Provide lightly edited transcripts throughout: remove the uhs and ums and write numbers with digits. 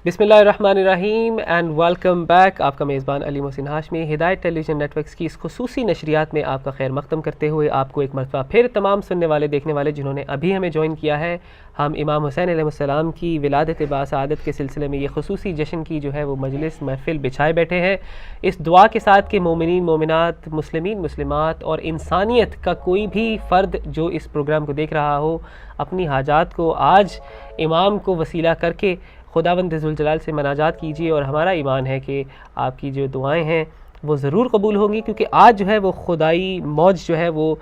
بسم اللہ الرحمن الرحیم اینڈ ویلکم بیک. آپ کا میزبان علی محسن ہاشمی ہدایت ٹیلی ویژن نیٹ ورکس کی اس خصوصی نشریات میں آپ کا خیر مقدم کرتے ہوئے آپ کو ایک مرتبہ پھر تمام سننے والے دیکھنے والے جنہوں نے ابھی ہمیں جوائن کیا ہے، ہم امام حسین علیہ السلام کی ولادت باسعادت کے سلسلے میں یہ خصوصی جشن کی جو ہے وہ مجلس محفل بچھائے بیٹھے ہیں، اس دعا کے ساتھ کہ مومنین مومنات، مسلمین مسلمات اور انسانیت کا کوئی بھی فرد جو اس پروگرام کو دیکھ رہا ہو اپنی حاجات کو آج امام کو وسیلہ کر کے خداوند ذوالجلال سے مناجات کیجیے. اور ہمارا ایمان ہے کہ آپ کی جو دعائیں ہیں وہ ضرور قبول ہوں گی، کیونکہ آج جو ہے وہ خدائی موج جو ہے وہ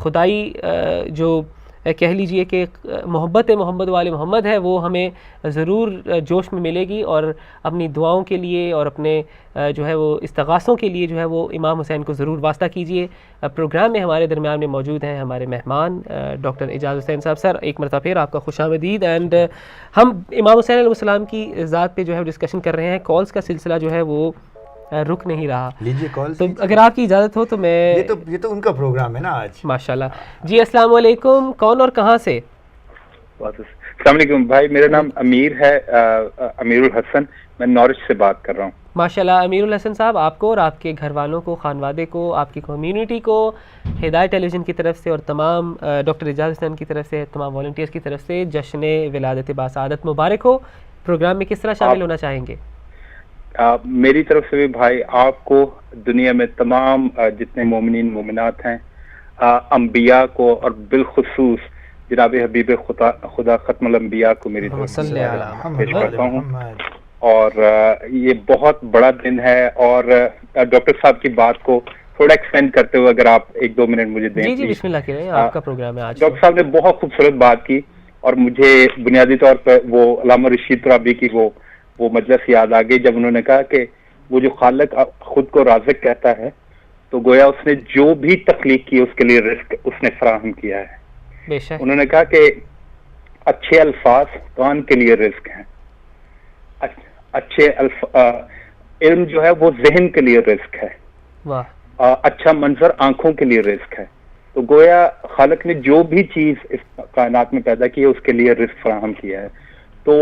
خدائی جو کہہ لیجئے کہ محبت والے محمد ہے وہ ہمیں ضرور جوش میں ملے گی. اور اپنی دعاؤں کے لیے اور اپنے جو ہے وہ استغاثوں کے لیے جو ہے وہ امام حسین کو ضرور واسطہ کیجیے. پروگرام میں ہمارے درمیان میں موجود ہیں ہمارے مہمان ڈاکٹر اعجاز حسین صاحب. سر ایک مرتبہ پھر آپ کا خوش آمدید. اینڈ ہم امام حسین علیہ السلام کی ذات پہ جو ہے ڈسکشن کر رہے ہیں. کالز کا سلسلہ جو ہے وہ رک نہیں رہا. لیجیے کال. تو اگر آپ کی اجازت ہو تو میں یہ تو ان کا پروگرام ہے نا آج. ماشاءاللہ. جی السلام علیکم، کون اور کہاں سے؟ السلام علیکم بھائی، میرا نام امیر ہے، امیر الحسن، میں نارتھ سے بات کر رہا ہوں. ماشاءاللہ امیر الحسن صاحب، آپ کو اور آپ کے گھر والوں کو، خانوادے کو، آپ کی کمیونٹی کو ہدایت ٹیلی ویژن کی طرف سے اور تمام ڈاکٹر اعجاز حسین کی طرف سے، تمام والنٹیئرز کی طرف سے جشن ولادت باسعادت مبارک ہو. پروگرام میں کس طرح شامل ہونا چاہیں گے؟ میری طرف سے بھی بھائی آپ کو، دنیا میں تمام جتنے مومنین مومنات ہیں، انبیاء کو اور بالخصوص جناب حبیب خدا ختم الانبیاء کو میری طرف سے پیش کرتا ہوں. اور یہ بہت بڑا دن ہے، اور ڈاکٹر صاحب کی بات کو تھوڑا ایکسپینڈ کرتے ہوئے اگر آپ 1-2 منٹ مجھے دیں. جی بسم اللہ کریں، آپ کا پروگرام ہے آج. ڈاکٹر صاحب نے بہت خوبصورت بات کی، اور مجھے بنیادی طور پر وہ علامہ رشید ترابی کی وہ مجلس یاد آ گئی جب انہوں نے کہا کہ وہ جو خالق خود کو رازق کہتا ہے تو گویا اس نے جو بھی تخلیق کی اس کے لیے رزق اس نے فراہم کیا ہے. بے شک. انہوں نے کہا کہ اچھے الفاظ کان کے لیے رزق ہیں، اچھے علم جو ہے وہ ذہن کے لیے رزق ہے، اچھا منظر آنکھوں کے لیے رزق ہے. تو گویا خالق نے جو بھی چیز اس کائنات میں پیدا کی ہے اس کے لیے رزق فراہم کیا ہے. تو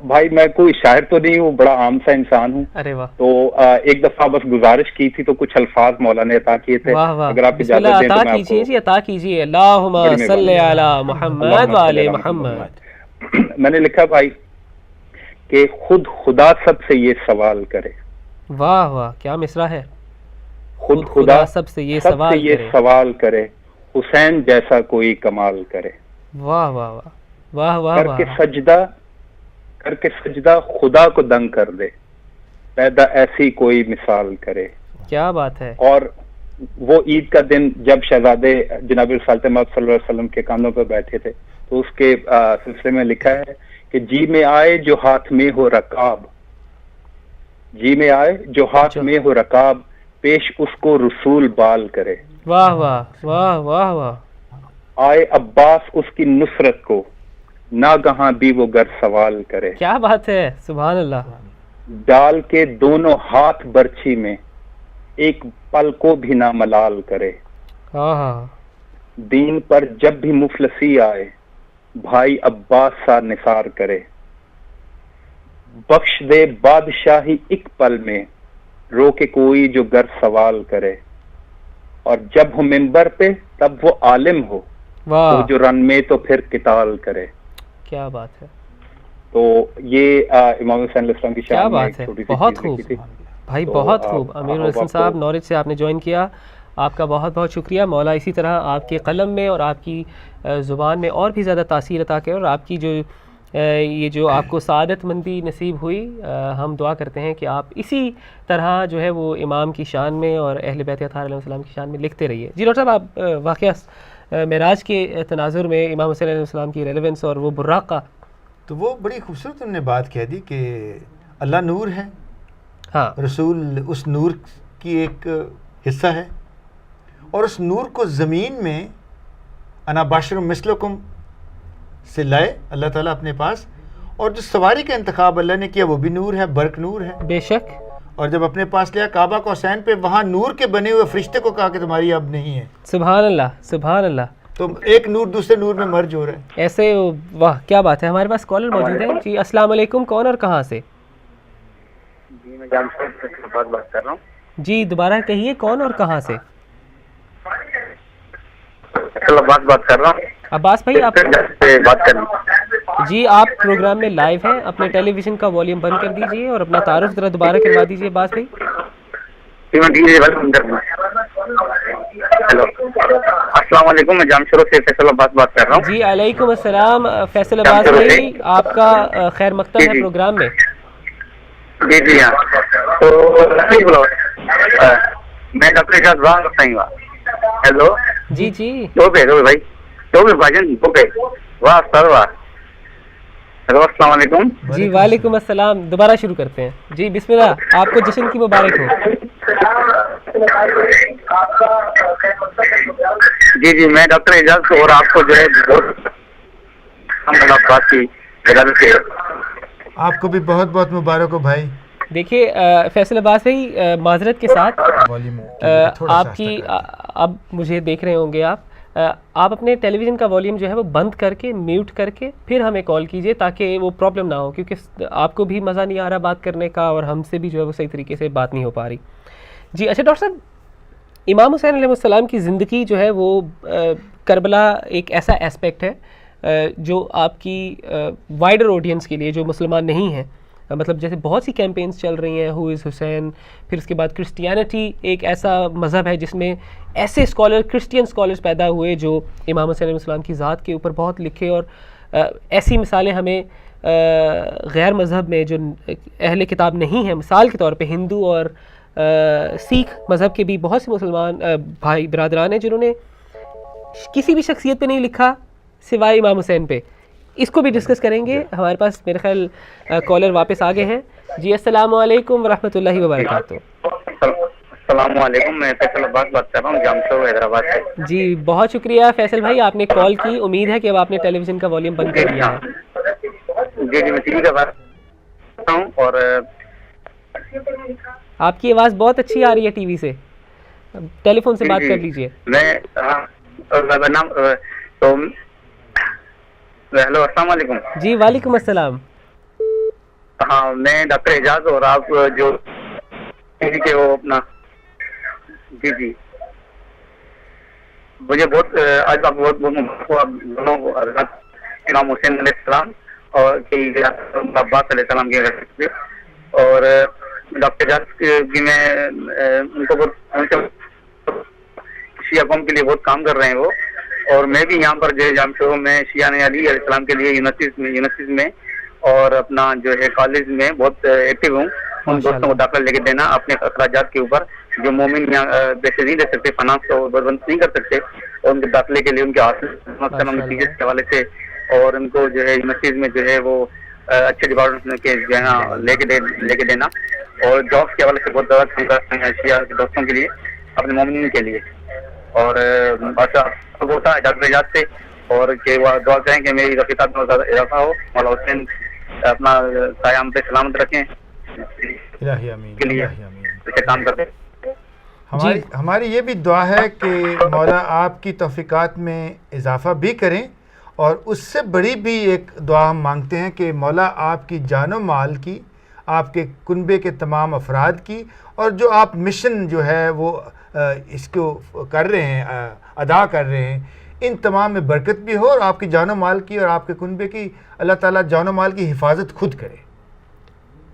بھائی میں کوئی شاعر تو نہیں ہوں، بڑا عام سا انسان ہوں. ارے واہ. تو ایک دفعہ بس گزارش کی تھی تو کچھ الفاظ مولا نے عطا کیے تھے. اگر آپ اجازت دیں تو میں آپ کو عطا کیجیے. اللہم صلی علی محمد وعلی محمد. میں نے لکھا بھائی کہ خود خدا سب سے یہ سوال کرے. واہ واہ، کیا مصرع ہے. خود خدا سب سے یہ سوال کرے، حسین جیسا کوئی کمال کرے. واہ واہ واہ واہ واہ. کر کے سجدہ خدا کو دنگ کر دے، پیدا ایسی کوئی مثال کرے. کیا بات ہے. اور وہ عید کا دن جب شہزادے جناب رسالت محمد صلی اللہ علیہ وسلم کے کاندھوں پر بیٹھے تھے تو اس کے سلسلے میں لکھا ہے کہ جی میں آئے جو ہاتھ میں ہو رکاب، جی میں آئے جو ہاتھ میں ہو رکاب، پیش اس کو رسول بال کرے. واہ واہ واہ واہ واہ. آئے عباس اس کی نصرت کو، ناگہاں بھی وہ گر سوال کرے. کیا بات ہے، سبحان اللہ. ڈال کے دونوں ہاتھ برچھی میں، ایک پل کو بھی نہ ملال کرے. دین پر جب بھی مفلسی آئے، بھائی عباس سا نثار کرے. بخش دے بادشاہی ایک پل میں، رو کے کوئی جو گر سوال کرے. اور جب ہو منبر پہ تب وہ عالم ہو، تو جو رن میں تو پھر قتال کرے. کیا بات ہے. تو یہ امام حسین علیہ السلام کی شان میں بات ہے. بہت خوب بھائی، بہت خوب. امیر الحسن صاحب نارتھ سے آپ نے جوائن کیا، آپ کا بہت بہت شکریہ. مولا اسی طرح آپ کے قلم میں اور آپ کی زبان میں اور بھی زیادہ تاثیر عطا کرے، اور آپ کی یہ جو آپ کو سعادت مندی نصیب ہوئی، ہم دعا کرتے ہیں کہ آپ اسی طرح جو ہے وہ امام کی شان میں اور اہل بیت اطہار علیہ السلام کی شان میں لکھتے رہیے. جی ڈاکٹر صاحب، آپ واقعہ معراج کے تناظر میں امام حسین علیہ السلام کی ریلیونس اور وہ براقہ، تو وہ بڑی خوبصورت انہوں نے بات کہہ دی کہ اللہ نور ہے، ہاں، رسول اس نور کی ایک حصہ ہے، اور اس نور کو زمین میں انا باشر مثلکم سے لائے اللہ تعالیٰ اپنے پاس، اور جو سواری کا انتخاب اللہ نے کیا وہ بھی نور ہے، برق نور ہے. بے شک. اور جب اپنے پاس لیا کعبہ کو حسین پہ، وہاں نور کے بنے ہوئے فرشتے کو کہا کہ تمہاری اب نہیں ہے. سبحان اللہ سبحان اللہ. تو ایک نور دوسرے نور میں مرج ہو رہا ہے. ایسے واہ کیا بات ہے. ہمارے پاس کالر موجود ہے جی. السلام علیکم. کون اور کہاں سے؟ جی میں جامشید بات کر رہا ہوں. جی دوبارہ کہیے کون اور کہاں سے؟ بات کر رہا ہوں. عباس بھائی آپ بات کر رہا ہوں. جی آپ پروگرام میں لائیو ہیں, اپنے ٹیلی ویژن کا والیوم بند کر دیجئے اور اپنا تعارف ذرا دوبارہ کروا دیجئے عباس بھائی. ہیلو السلام علیکم, میں جامشید سے فیصل عباس بات کر رہا ہوں. جی علیکم السلام فیصل عباس بھائی, آپ کا خیر مقدم ہے پروگرام میں. جی جی ہاں, تو میں ڈاکٹر اعجاز راہ رکھتا ہوں. ہیلو جی جی دو پہ بھائی, دو پہ بھاجن, دو پہ. واہ سر واہ. ہیلو السلام علیکم. جی وعلیکم السلام. دوبارہ شروع کرتے ہیں. جی بسم اللہ, آپ کو جشن کی مبارک ہو. جی جی میں ڈاکٹر اعجاز اور آپ کو جو ہے بات کی آپ کو بھی بہت بہت مبارک ہو بھائی. دیکھیے فیصل عباس بھائی, معذرت کے ساتھ آپ کی اب مجھے دیکھ رہے ہوں گے آپ اپنے ٹیلی ویژن کا والیوم جو ہے وہ بند کر کے میوٹ کر کے پھر ہمیں کال کیجئے تاکہ وہ پرابلم نہ ہو, کیونکہ آپ کو بھی مزہ نہیں آ رہا بات کرنے کا اور ہم سے بھی جو ہے وہ صحیح طریقے سے بات نہیں ہو پا رہی. جی اچھا ڈاکٹر صاحب, امام حسین علیہ السلام کی زندگی جو ہے وہ کربلا ایک ایسا اسپیکٹ ہے جو آپ کی وائڈر آڈینس کے لیے جو مسلمان نہیں ہیں, مطلب جیسے بہت سی کیمپینز چل رہی ہیں, ہو از حسین, پھر اس کے بعد کرسٹیانٹی ایک ایسا مذہب ہے جس میں ایسے کرسچین اسکالرز پیدا ہوئے جو امام حسین علیہ السلام کی ذات کے اوپر بہت لکھے, اور ایسی مثالیں ہمیں غیر مذہب میں جو اہل کتاب نہیں ہیں, مثال کے طور پہ ہندو اور سکھ مذہب کے بھی بہت سے مسلمان بھائی برادران ہیں جنہوں نے کسی بھی شخصیت پہ نہیں لکھا سوائے امام حسین پہ. اس کو بھی ڈسکس کریں گے. ہمارے پاس میرے خیال کالر واپس آ گئے ہیں. جی السلام علیکم ورحمۃ اللہ وبرکاتہ. السلام علیکم, میں فیصل عباس بات کر رہا ہوں جامشید حیدرآباد سے. جی بہت شکریہ فیصل بھائی, آپ نے کال کی. امید ہے کہ اب آپ نے ٹیلی ویژن کا والیوم بند کر دیا ہے. جی جی میں ٹی وی کا بات کرتا ہوں. اور آپ کی آواز بہت اچھی آ رہی ہے ٹی وی سے, ٹیلی فون سے بات کر لیجئے. میں تو ہیلو السلام علیکم. جی وعلیکم السلام. ہاں میں ڈاکٹر اعجاز اور آپ جو کہ وہ اپنا جی جی مجھے بہت آج آپ بہت دونوں امام حسین علیہ السلام اور عباس علیہ السلام کے, اور ڈاکٹر اعجاز کی میں ان کو بہت شیعہ قوم کے لیے بہت کام کر رہے ہیں وہ, اور میں بھی یہاں پر جو ہے جامشوروں میں شیعہ علی علیہ السلام کے لیے یونیورسٹیز میں اور اپنا جو ہے کالج میں بہت ایکٹیو ہوں. ان دوستوں کو داخلہ لے کے دینا اپنے اخراجات کے اوپر, جو مومن یہاں پیسے نہیں دے سکتے, فنانس کو بربند نہیں کر سکتے, اور ان کے داخلے کے لیے ان کے حاصل نتیجے کے حوالے سے, اور ان کو جو ہے یونیورسٹیز میں جو ہے وہ اچھے ڈپارٹمنٹ کے جو ہے نا لے کے دینا, اور جابس کے حوالے سے بہت زیادہ کام کرتے ہیں شیعہ کے دوستوں کے لیے, اپنے مومنین کے لیے. اور بادشاہ ہوتا ہے ڈاکٹر اعجاز سے, اور کہ وہ دعا کریں کہ میری رفیقات میں زیادہ اضافہ ہو, مولا حسین اپنا قیام پہ سلامت رکھیں کے لیے اسے کام کرتے. ہماری یہ بھی دعا ہے کہ مولا آپ کی توفیقات میں اضافہ بھی کریں, اور اس سے بڑی بھی ایک دعا ہم مانگتے ہیں کہ مولا آپ کی جان و مال کی, آپ کے کنبے کے تمام افراد کی, اور جو آپ مشن جو ہے وہ اس کو کر رہے ہیں, ادا کر رہے ہیں, ان تمام میں برکت بھی ہو, اور آپ کی جان و مال کی اور آپ کے کنبے کی اللہ تعالیٰ جان و مال کی حفاظت خود کرے.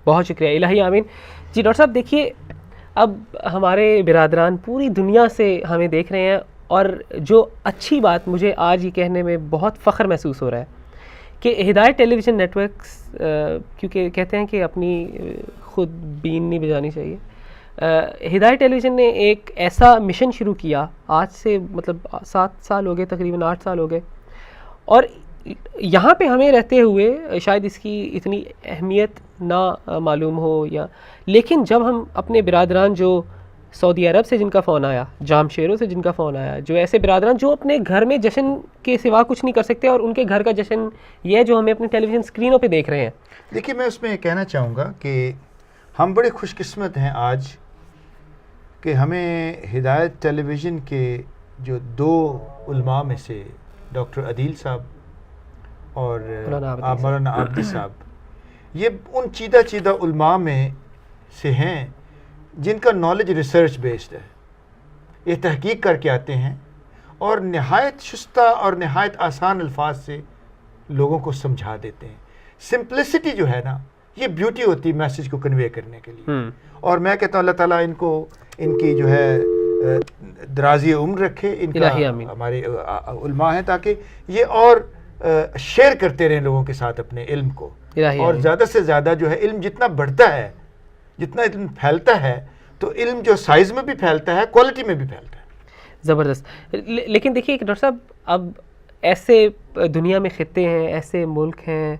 بہت شکریہ, الہی آمین. جی ڈاکٹر صاحب دیکھیے, اب ہمارے برادران پوری دنیا سے ہمیں دیکھ رہے ہیں, اور جو اچھی بات مجھے آج یہ کہنے میں بہت فخر محسوس ہو رہا ہے کہ ہدایت ٹیلی ویژن نیٹ ورکس, کیونکہ کہتے ہیں کہ اپنی خود بین نہیں بجانی چاہیے, ہدایت ٹیلی ویژن نے ایک ایسا مشن شروع کیا آج سے مطلب 7 سال ہو گئے, تقریباً 8 سال ہو گئے, اور یہاں پہ ہمیں رہتے ہوئے شاید اس کی اتنی اہمیت نہ معلوم ہو, یا لیکن جب ہم اپنے برادران جو سعودی عرب سے جن کا فون آیا, جامشیروں سے جن کا فون آیا, جو ایسے برادران جو اپنے گھر میں جشن کے سوا کچھ نہیں کر سکتے, اور ان کے گھر کا جشن یہ ہے جو ہمیں اپنے ٹیلی ویژن اسکرینوں پہ دیکھ رہے ہیں. دیکھیے میں اس میں یہ کہنا چاہوں گا کہ ہم بڑے خوش قسمت ہیں آج کہ ہمیں ہدایت ٹیلی ویژن کے جو دو علماء میں سے ڈاکٹر عدیل صاحب اور مولانا عابدی صاحب، یہ ان چیدہ علماء میں سے ہیں جن کا نالج ریسرچ بیسڈ ہے. یہ تحقیق کر کے آتے ہیں اور نہایت شستہ اور نہایت آسان الفاظ سے لوگوں کو سمجھا دیتے ہیں. سمپلسٹی جو ہے نا، یہ بیوٹی ہوتی ہے میسیج کو کنوے کرنے کے لیے. اور میں کہتا ہوں اللہ تعالیٰ ان کی جو ہے درازی عمر رکھے. ان کا ہمارے علماء ہیں تاکہ یہ اور شیئر کرتے رہیں لوگوں کے ساتھ اپنے علم کو. اور زیادہ سے زیادہ جو ہے علم جتنا بڑھتا ہے، جتنا علم پھیلتا ہے، تو علم جو سائز میں بھی پھیلتا ہے، کوالٹی میں بھی پھیلتا ہے. زبردست. لیکن دیکھیے ڈاکٹر صاحب، اب ایسے دنیا میں خطے ہیں، ایسے ملک ہیں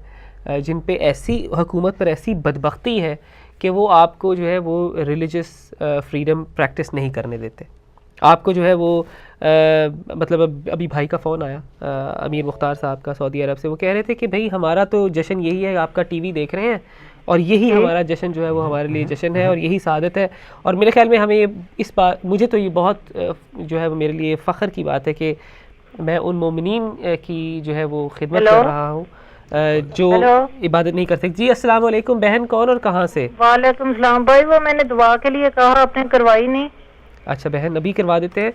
جن پہ ایسی حکومت پر ایسی بدبختی ہے کہ وہ آپ کو جو ہے وہ ریلیجس فریڈم پریکٹس نہیں کرنے دیتے. آپ کو جو ہے وہ مطلب ابھی بھائی کا فون آیا امیر مختار صاحب کا سعودی عرب سے، وہ کہہ رہے تھے کہ بھائی ہمارا تو جشن یہی ہے، آپ کا ٹی وی دیکھ رہے ہیں اور یہی ہمارا جشن جو ہے وہ ہمارے لیے جشن ہے اور یہی سعادت ہے. اور میرے خیال میں ہمیں اس بات، مجھے تو یہ بہت جو ہے میرے لیے فخر کی بات ہے کہ میں ان مومنین کی جو ہے وہ خدمت کر رہا ہوں جو عبادت نہیں کر سکتے. جی السلام علیکم بہن، کون اور کہاں سے؟ وعلیکم السلام بھائی، وہ میں نے دعا کے لیے کہا، آپ نے کروائی نہیں. اچھا بہن، ابھی کروا دیتے ہیں.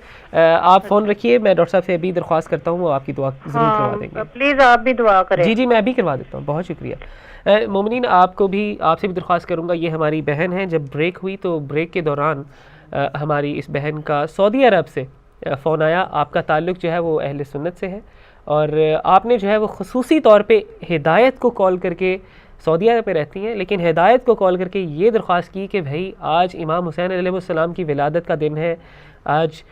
آپ فون رکھیے، میں ڈاکٹر صاحب سے ابھی درخواست کرتا ہوں، وہ آپ کی دعا ضرور کروا دیں گے. پلیز آپ بھی دعا کریں. جی میں ابھی کروا دیتا ہوں، بہت شکریہ. مومنین، آپ سے بھی درخواست کروں گا، یہ ہماری بہن ہے. جب بریک ہوئی تو بریک کے دوران ہماری اس بہن کا سعودی عرب سے فون آیا. آپ کا تعلق جو ہے وہ اہل سنت سے ہے اور آپ نے جو ہے وہ خصوصی طور پہ ہدایت کو کال کر کے، سعودی عرب پہ رہتی ہیں لیکن ہدایت کو کال کر کے یہ درخواست کی کہ بھائی آج امام حسین علیہ السلام کی ولادت کا دن ہے، آج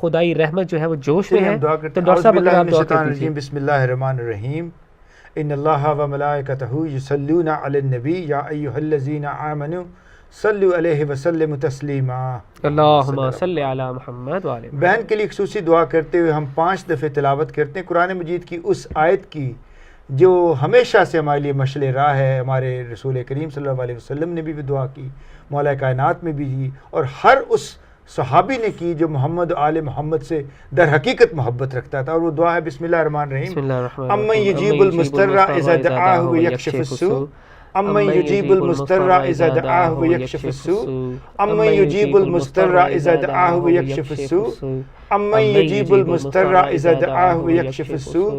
خدائی رحمت جو ہے وہ جوش میں ہے. تو ڈاکٹر صاحب اگر آپ دعا کر دیجیے. بسم اللہ الرحمن الرحیم. ان اللہ و ملائکتہ یصلون علی النبی یا ایھا الذین آمنوا صلوا علیہ وسلم تسلیما. اللہم صلی علی محمد وعلی. بہن کے لیے خصوصی دعا کرتے ہوئے ہم 5 دفعے تلاوت کرتے ہیں قرآن مجید کی اس آیت کی جو ہمیشہ سے ہمارے لیے مشعل راہ ہے. ہمارے رسول کریم صلی اللہ علیہ وسلم نے بھی دعا کی، مولا کائنات میں بھی کی، اور ہر اس صحابی نے کی جو محمد و آل محمد سے در حقیقت محبت رکھتا تھا. اور وہ دعا ہے بسم اللہ الرحمن الرحیم. امن یجیب المضطر اذا دعاہ ویکشف السوء. امن یجیب المضطر اذا دعاہ ویکشف السوء. امن یجیب المضطر اذا دعاہ ویکشف السوء. امن یجیب المضطر اذا دعاہ ویکشف السوء.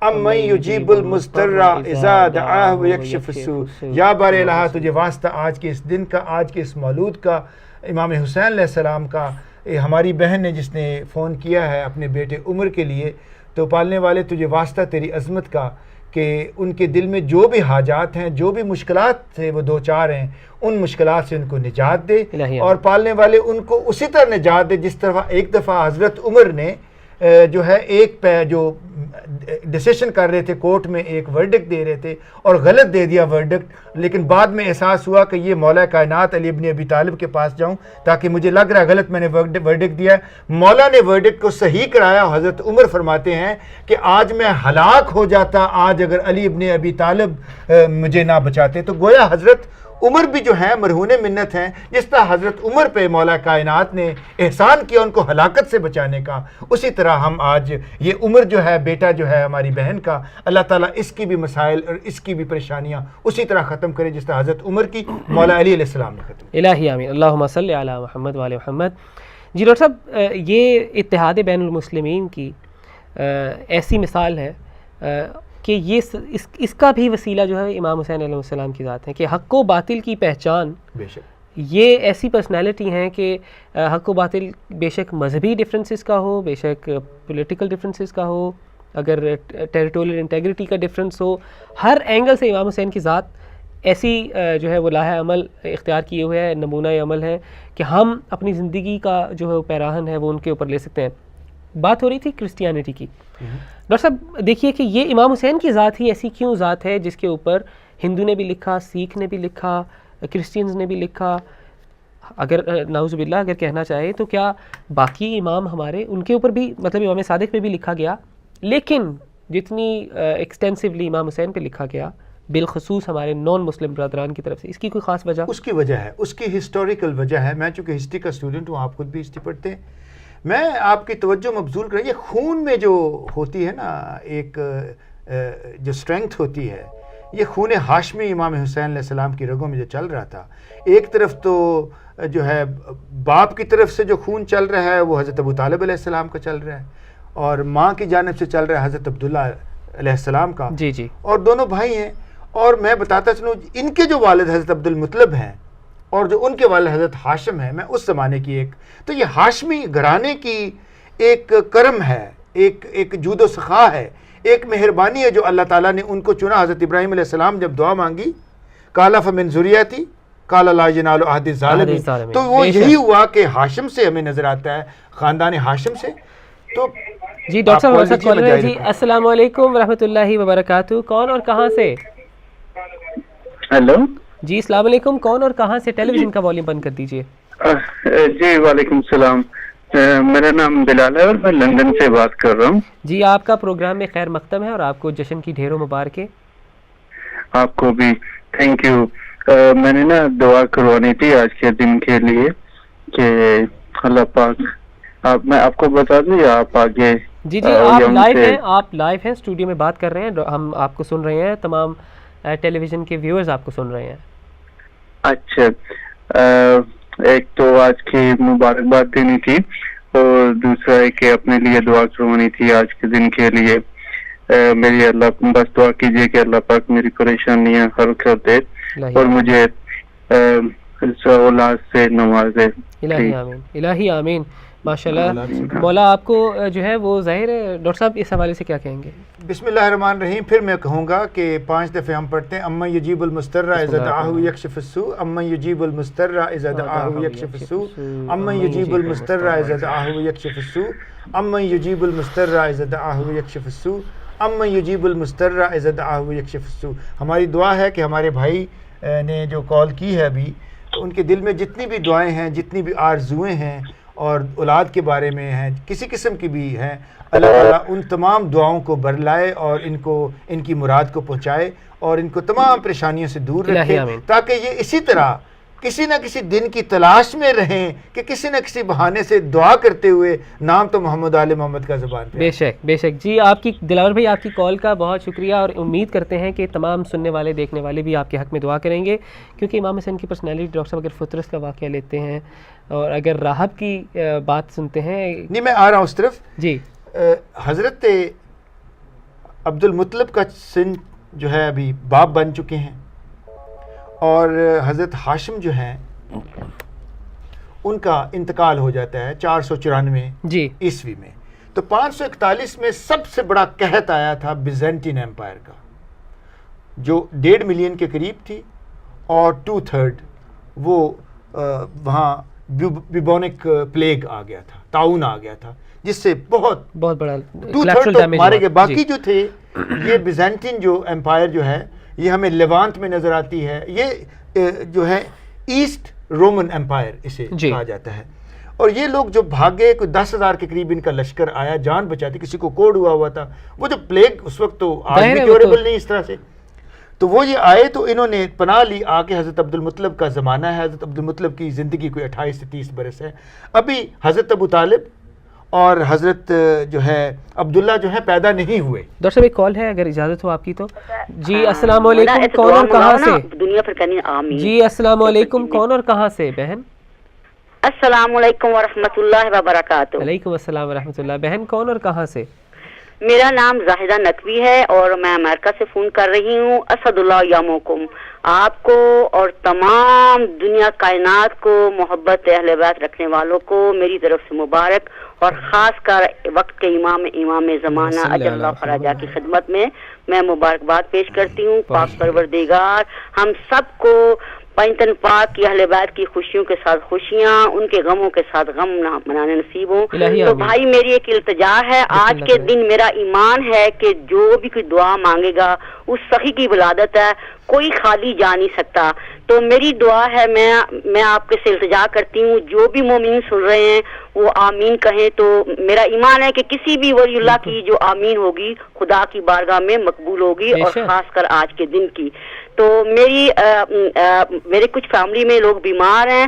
امن یجیب المضطر اذا دعاہ ویکشف السوء. یا بار الہ تجھے واسطہ آج کے اس دن کا، آج کے اس مولود کا، امام حسین علیہ السلام کا. ہماری بہن نے جس نے فون کیا ہے اپنے بیٹے عمر کے لیے، تو پالنے والے تجھے واسطہ تیری عظمت کا کہ ان کے دل میں جو بھی حاجات ہیں، جو بھی مشکلات سے وہ دو چار ہیں، ان مشکلات سے ان کو نجات دے. اور پالنے والے ان کو اسی طرح نجات دے جس طرح ایک دفعہ حضرت عمر نے جو ہے ایک پہ جو ڈیسیشن کر رہے تھے کورٹ میں، ایک ورڈکٹ دے رہے تھے اور غلط دے دیا ورڈکٹ، لیکن بعد میں احساس ہوا کہ یہ مولا کائنات علی ابن ابی طالب کے پاس جاؤں تاکہ مجھے لگ رہا ہے غلط میں نے ورڈکٹ دیا ہے. مولا نے ورڈکٹ کو صحیح کرایا. حضرت عمر فرماتے ہیں کہ آج میں ہلاک ہو جاتا آج اگر علی ابن ابی طالب مجھے نہ بچاتے. تو گویا حضرت عمر بھی جو ہے مرہون منت ہیں. جس طرح حضرت عمر پہ مولا کائنات نے احسان کیا ان کو ہلاکت سے بچانے کا، اسی طرح ہم آج یہ عمر جو ہے بیٹا جو ہے ہماری بہن کا، اللہ تعالیٰ اس کی بھی مسائل اور اس کی بھی پریشانیاں اسی طرح ختم کرے جس طرح حضرت عمر کی مولا علی علیہ السلام نے ختم کی. الہی آمین. اللہم صلی علی محمد وعلی محمد. جی ڈاکٹر صاحب، یہ اتحاد بین المسلمین کی ایسی مثال ہے کہ یہ اس کا بھی وسیلہ جو ہے امام حسین علیہ السلام کی ذات ہے کہ حق و باطل کی پہچان. بے شک یہ ایسی پرسنالٹی ہیں کہ حق و باطل بے شک مذہبی ڈفرینسز کا ہو، بے شک پولیٹیکل ڈفرینسز کا ہو، اگر ٹیریٹوریل انٹیگریٹی کا ڈفرینس ہو، ہر اینگل سے امام حسین کی ذات ایسی جو ہے وہ لاہ عمل اختیار کیے ہوئے ہے، نمونہ عمل ہے کہ ہم اپنی زندگی کا جو ہے وہ پیراہن ہے وہ ان کے اوپر لے سکتے ہیں. بات ہو رہی تھی کرسچینٹی کی. ڈاکٹر صاحب دیکھیے کہ یہ امام حسین کی ذات ہی ایسی کیوں ذات ہے جس کے اوپر ہندو نے بھی لکھا، سکھ نے بھی لکھا، کرسچنز نے بھی لکھا. اگر نعوذ باللہ اگر کہنا چاہے تو کیا باقی امام ہمارے ان کے اوپر بھی مطلب امام صادق پہ بھی لکھا گیا، لیکن جتنی ایکسٹینسولی امام حسین پہ لکھا گیا بالخصوص ہمارے نان مسلم برادران کی طرف سے، اس کی کوئی خاص وجہ؟ اس کی وجہ ہے، اس کی ہسٹوریکل وجہ ہے. میں چونکہ ہسٹری کا اسٹوڈنٹ ہوں، آپ خود بھی ہسٹری پڑھتے ہیں. میں آپ کی توجہ مبذول کریں، یہ خون میں جو ہوتی ہے نا ایک جو اسٹرینگتھ ہوتی ہے، یہ خون ہاشمی امام حسین علیہ السلام کی رگوں میں جو چل رہا تھا، ایک طرف تو جو ہے باپ کی طرف سے جو خون چل رہا ہے وہ حضرت ابو طالب علیہ السلام کا چل رہا ہے، اور ماں کی جانب سے چل رہا ہے حضرت عبداللہ علیہ السلام کا، جی جی، اور دونوں بھائی ہیں. اور میں بتاتا چلوں ان کے جو والد حضرت عبد المطلب ہیں اور جو ان کے والد حضرت ہاشم ہیں، میں اس زمانے کی تو یہ ہاشمی گھرانے کی ایک کرم ہے، ایک جود و سخا ہے، ایک مہربانی ہے جو اللہ تعالیٰ نے ان کو چنا. حضرت ابراہیم علیہ السلام جب دعا مانگی قال فمن ذریتی قال لا ینال عہد الظالمین، تو وہ یہی ہوا کہ ہاشم سے ہمیں نظر آتا ہے، خاندان ہاشم سے. تو جی ڈاکٹر صاحب ہمارے ساتھ کال ہے. جی السلام علیکم ورحمۃ اللہ وبرکاتہ، کون اور کہاں سے؟ ہیلو جی السلام علیکم، کون اور کہاں سے؟ ٹیلی ویژن کا والیوم بند کر دیجیے. جی وعلیکم السلام، میرا نام بلال ہے اور میں لندن سے بات کر رہا ہوں. جی آپ کا پروگرام میں خیر مقدم ہے اور آپ کو جشن کی ڈھیروں مبارکیں. آپ کو بھی تھینک یو. میں نے نا دعا کروانی تھی آج کے دن کے لیے کہ اللہ پاک میں آپ کو بتا دوں یا آپ آگے؟ جی جی آپ لائیو ہیں اسٹوڈیو میں بات کر رہے ہیں، ہم آپ کو سن رہے ہیں، تمام ٹیلی ویژن کے ویورز آپ کو سن رہے ہیں. اچھا، ایک تو آج کی مبارکباد دینی تھی اور دوسرا ہے کہ اپنے لیے دعا کروانی تھی آج کے دن کے لیے. میری اللہ بس دعا کیجیے کہ اللہ پاک میری پریشانیاں حل کر دے اور مجھے اولاد سے نوازے. الہی آمین، الہی آمین. ماشاءاللہ مولا آپ کو جو ہے وہ ظاہر ہے. ڈاکٹر صاحب اس حوالے سے کیا کہیں گے؟ بسم اللہ الرحمن الرحیم. پھر میں کہوں گا کہ 5 دفعے ہم پڑھتے ہیں امن یجیب المضطر اذا دعاہ یکشف السوء، امن یجیب المضطر اذا دعاہ یکشف السوء، امن یجیب المضطر اذا دعاہ یکشف السوء، امن یجیب المضطر اذا دعاہ یکشف السوء، امن یجیب المضطر اذا دعاہ یکشف السوء. ہماری دعا ہے کہ ہمارے بھائی نے جو کال کی ہے ابھی، ان کے دل میں جتنی بھی دعائیں ہیں، جتنی بھی آرزویں ہیں اور اولاد کے بارے میں ہیں، کسی قسم کی بھی ہیں، اللہ تعالیٰ ان تمام دعاؤں کو برلائے اور ان کی مراد کو پہنچائے اور ان کو تمام پریشانیوں سے دور رکھے، تاکہ یہ اسی طرح کسی نہ کسی دن کی تلاش میں رہیں کہ کسی نہ کسی بہانے سے دعا کرتے ہوئے نام تو محمد آل محمد کا زبان پہ. بے شک بے شک. جی آپ کی دلاور بھائی آپ کی کال کا بہت شکریہ اور امید کرتے ہیں کہ تمام سننے والے دیکھنے والے بھی آپ کے حق میں دعا کریں گے، کیونکہ امام حسین کی پرسنالٹی ڈاکٹر صاحب اگر فطرت کا واقعہ لیتے ہیں اور اگر راہب کی بات سنتے ہیں. نہیں میں آ رہا ہوں اس طرف. جی حضرت عبد المطلب کا سن جو ہے ابھی باپ بن چکے ہیں اور حضرت ہاشم جو ہیں ان کا انتقال ہو جاتا ہے 494 عیسوی میں. تو 541 میں سب سے بڑا قحط آیا تھا بیزنٹین ایمپائر کا، جو 1.5 ملین کے قریب تھی اور 2/3 وہ وہاں بیبونک پلیگ آ گیا تھا، طاعون آ گیا تھا، جس سے بہت بڑا 2/3 مارے گئے. باقی جو تھے یہ بیزنٹین جو ایمپائر جو ہے یہ ہمیں لیوانٹ میں نظر آتی ہے، یہ جو ہے ایسٹ رومن ایمپائر اسے کہا جاتا ہے. اور یہ لوگ جو بھاگے، کوئی 10,000 کے قریب ان کا لشکر آیا جان بچاتے، کسی کو کوڑ ہوا تھا. وہ جو پلیگ اس وقت تو آج بھی کیوریبل نہیں اس طرح سے، تو وہ یہ آئے تو انہوں نے پناہ لی. آگے حضرت عبد المطلب کا زمانہ ہے، حضرت عبد المطلب کی زندگی کوئی 28 سے 30 برس ہے. ابھی حضرت ابو طالب اور حضرت جو ہے عبداللہ جو ہے پیدا نہیں ہوئے. ڈاکٹر صاحب ایک کال ہے اگر اجازت ہو آپ کی تو. جی السلام علیکم، کون اور کہاں سے؟ دنیا پر کرنی آمین. جی السلام علیکم، کون اور کہاں سے بہن؟ السلام علیکم ورحمۃ اللہ وبرکاتہ. وعلیکم السلام ورحمۃ اللہ. بہن کون اور کہاں سے؟ میرا نام زاہدہ نقوی ہے اور میں امریکہ سے فون کر رہی ہوں. اسد اللہ یامکم. آپ کو اور تمام دنیا کائنات کو، محبت اہل بیت رکھنے والوں کو میری طرف سے مبارک، اور خاص کر وقت کے امام زمانہ اجل اللہ خراجہ کی خدمت میں مبارکباد پیش کرتی ہوں. پاک پروردگار ہم سب کو پنجتن پاک کی اہل بیت کی خوشیوں کے ساتھ خوشیاں، ان کے غموں کے ساتھ غم منانے نصیب ہوں. تو بھائی میری ایک التجا ہے، آج کے دن میرا ایمان ہے کہ جو بھی کوئی دعا مانگے گا اس سخی کی ولادت ہے، کوئی خالی جا نہیں سکتا. تو میری دعا ہے، میں آپ کے سے التجا کرتی ہوں، جو بھی مومن سن رہے ہیں وہ آمین کہیں. تو میرا ایمان ہے کہ کسی بھی ولی اللہ کی جو آمین ہوگی خدا کی بارگاہ میں مقبول ہوگی، اور خاص کر آج کے دن کی. تو میرے کچھ فیملی میں لوگ بیمار ہیں،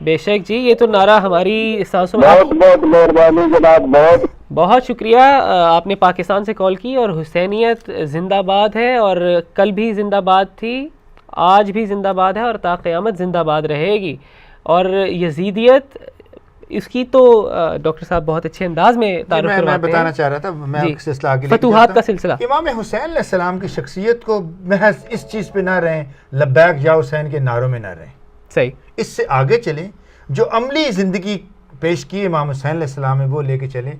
بے شک جی، یہ تو نعرہ ہماری سانسوں میں بہت بہت مہربانی جناب، بہت شکریہ. آپ نے پاکستان سے کال کی، اور حسینیت زندہ باد ہے، اور کل بھی زندہ باد تھی، آج بھی زندہ باد ہے، اور تا قیامت زندہ باد رہے گی. اور یزیدیت اس کی تو ڈاکٹر صاحب بہت اچھے انداز میں تعارف کرواتے ہیں. میں بتانا چاہ رہا تھا، میں سلسلہ آگے فتوحات کا سلسلہ. امام حسین علیہ السلام کی شخصیت کو محض اس چیز پہ نہ رہیں لبیک یا حسین کے نعروں میں نہ رہیں، صحیح، اس سے آگے چلیں. جو عملی زندگی پیش کی امام حسین علیہ السلام میں وہ لے کے چلیں،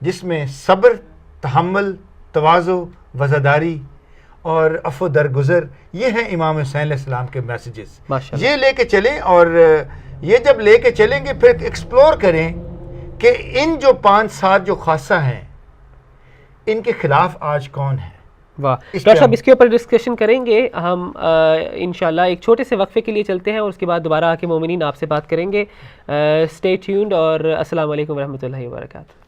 جس میں صبر، تحمل، تواضع، وزاداری اور عفو درگزر، یہ ہیں امام حسین علیہ السلام کے میسیجز. یہ لے کے چلیں، اور یہ جب لے کے چلیں گے پھر ایکسپلور کریں کہ ان جو 5-7 جو خاصہ ہیں ان کے خلاف آج کون ہے. واہ ڈاکٹر صاحب، اس کے اوپر ڈسکشن کریں گے ہم انشاءاللہ. ایک چھوٹے سے وقفے کے لیے چلتے ہیں، اور اس کے بعد دوبارہ آ کے مومنین آپ سے بات کریں گے. اسٹے ٹیونڈ، اور السلام علیکم ورحمۃ اللہ وبرکاتہ.